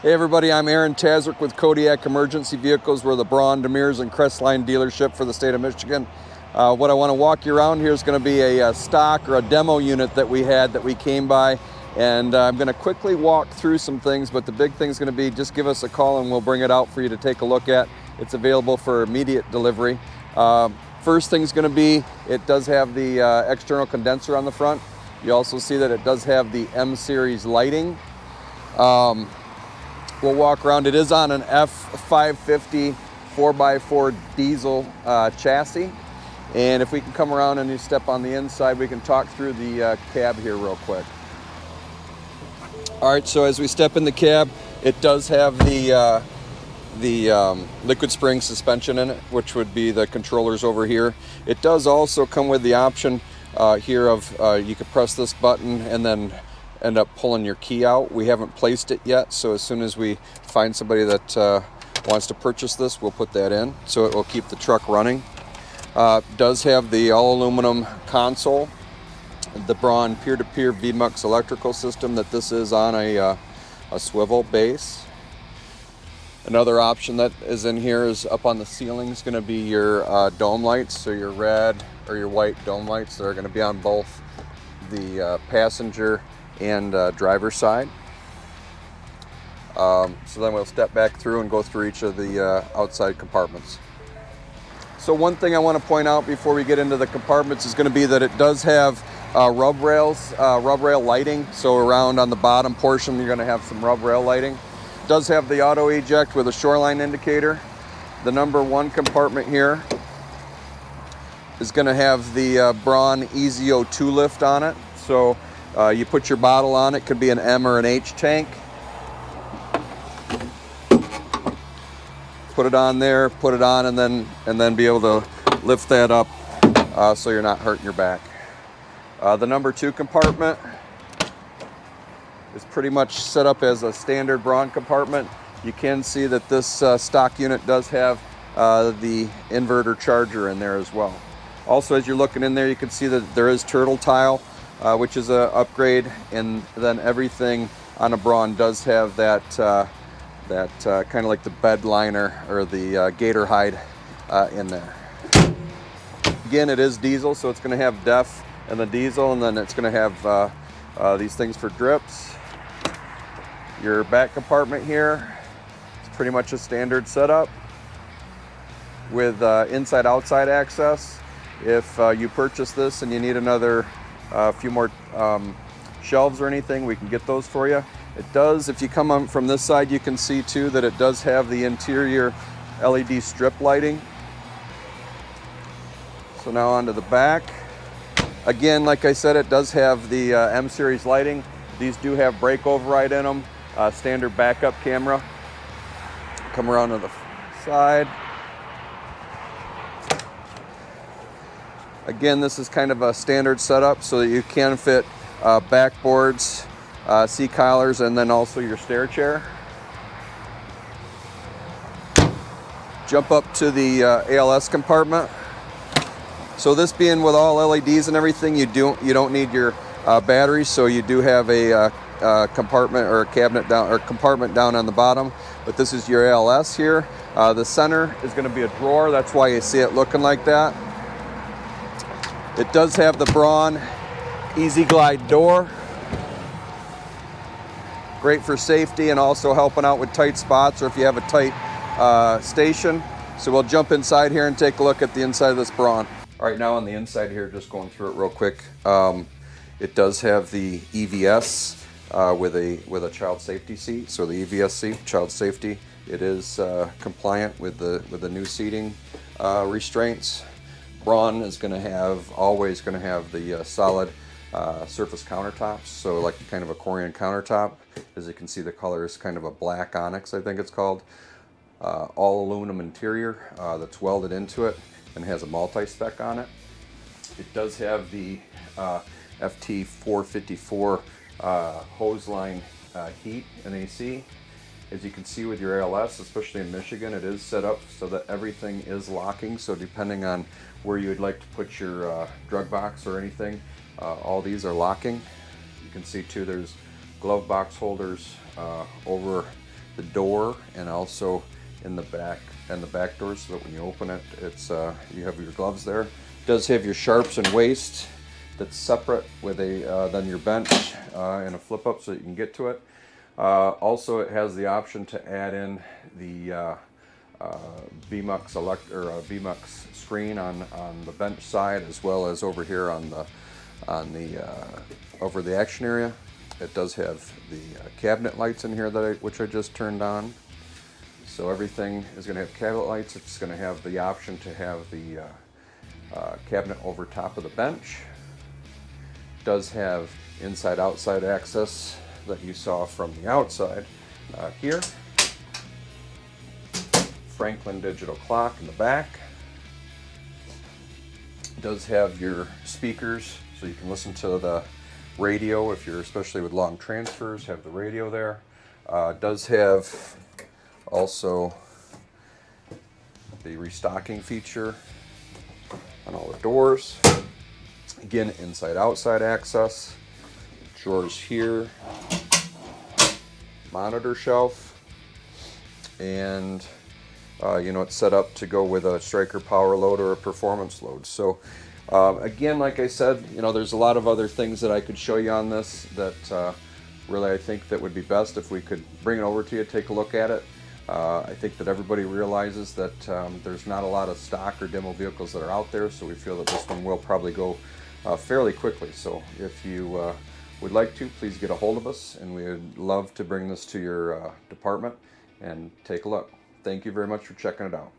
Hey everybody, I'm Aaron Tazrick with Kodiak Emergency Vehicles. We're the Braun, Demers, and Crestline dealership for the state of Michigan. What I want to walk you around here is going to be a stock or a demo unit that we came by, and I'm going to quickly walk through some things, but the big thing is going to be just give us a call and we'll bring it out for you to take a look at. It's available for immediate delivery. First thing is going to be, it does have the external condenser on the front. You also see that it does have the M series lighting. We'll walk around. It is on an F550 4x4 diesel chassis. And if we can come around and you step on the inside, we can talk through the cab here real quick. All right, so as we step in the cab, it does have the liquid spring suspension in it, which would be the controllers over here. It does also come with the option here of you could press this button and then end up pulling your key out. We haven't placed it yet, so as soon as we find somebody that wants to purchase this, we'll put that in, so it will keep the truck running. Does have the all aluminum console, the Braun peer-to-peer VMUX electrical system that this is on a swivel base. Another option that is in here is up on the ceiling is going to be your dome lights, so your red or your white dome lights that are going to be on both the passenger and driver's side. So then we'll step back through and go through each of the outside compartments. So one thing I want to point out before we get into the compartments is going to be that it does have rub rail lighting. So around on the bottom portion, you're going to have some rub rail lighting. It does have the auto eject with a shoreline indicator. The number 1 compartment here is going to have the Braun EZ02 lift on it. So you put your bottle on it, could be an M or an H tank. Put it on there, put it on, and then be able to lift that up so you're not hurting your back. The number 2 compartment is pretty much set up as a standard Braun compartment. You can see that this stock unit does have the inverter charger in there as well. Also, as you're looking in there, you can see that there is turtle tile, which is an upgrade, and then everything on a Braun does have that kind of like the bed liner or the gator hide in there. Again, it is diesel, so it's going to have DEF and the diesel, and then it's going to have these things for grips. Your back compartment here, it's pretty much a standard setup with inside-outside access. If you purchase this and you need another few more shelves or anything, we can get those for you. It does, if you come on from this side, you can see too that it does have the interior LED strip lighting. So now onto the back. Again, like I said, it does have the M series lighting. These do have brake override in them, standard backup camera. Come around to the side. Again, this is kind of a standard setup so that you can fit backboards, seat collars, and then also your stair chair. Jump up to the ALS compartment. So this being with all LEDs and everything, you don't need your batteries, so you do have a compartment or a cabinet down or compartment down on the bottom. But this is your ALS here. The center is going to be a drawer. That's why you see it looking like that. It does have the Braun Easy Glide door. Great for safety and also helping out with tight spots or if you have a tight station. So we'll jump inside here and take a look at the inside of this Braun. All right, now on the inside here, just going through it real quick. It does have the EVS with a child safety seat. So the EVS seat, child safety, it is compliant with the new seating restraints. Braun is always going to have the solid surface countertops, so like kind of a Corian countertop. As you can see, the color is kind of a black onyx, I think it's called. All aluminum interior that's welded into it and has a multi-spec on it. It does have the FT454 hose line heat and AC. As you can see with your ALS, especially in Michigan, it is set up so that everything is locking. So depending on where you would like to put your drug box or anything, all these are locking. You can see too there's glove box holders over the door and also in the back doors, so that when you open it, it's you have your gloves there. It does have your sharps and waste that's separate with a than your bench and a flip up so that you can get to it. Also, it has the option to add in the VMUX VMUX screen on the bench side, as well as over here on the over the action area. It does have the cabinet lights in here which I just turned on. So everything is going to have cabinet lights. It's going to have the option to have the cabinet over top of the bench. It does have inside-outside access that you saw from the outside here. Franklin digital clock in the back. It does have your speakers, so you can listen to the radio if you're, especially with long transfers, have the radio there. It does have also the restocking feature on all the doors. Again, inside-outside access. Drawers here. Monitor shelf. And it's set up to go with a striker power load or a performance load. So again, like I said, there's a lot of other things that I could show you on this that really I think that would be best if we could bring it over to you, take a look at it. I think that everybody realizes that there's not a lot of stock or demo vehicles that are out there, so we feel that this one will probably go fairly quickly. So if you would like to, please get a hold of us, and we would love to bring this to your department and take a look. Thank you very much for checking it out.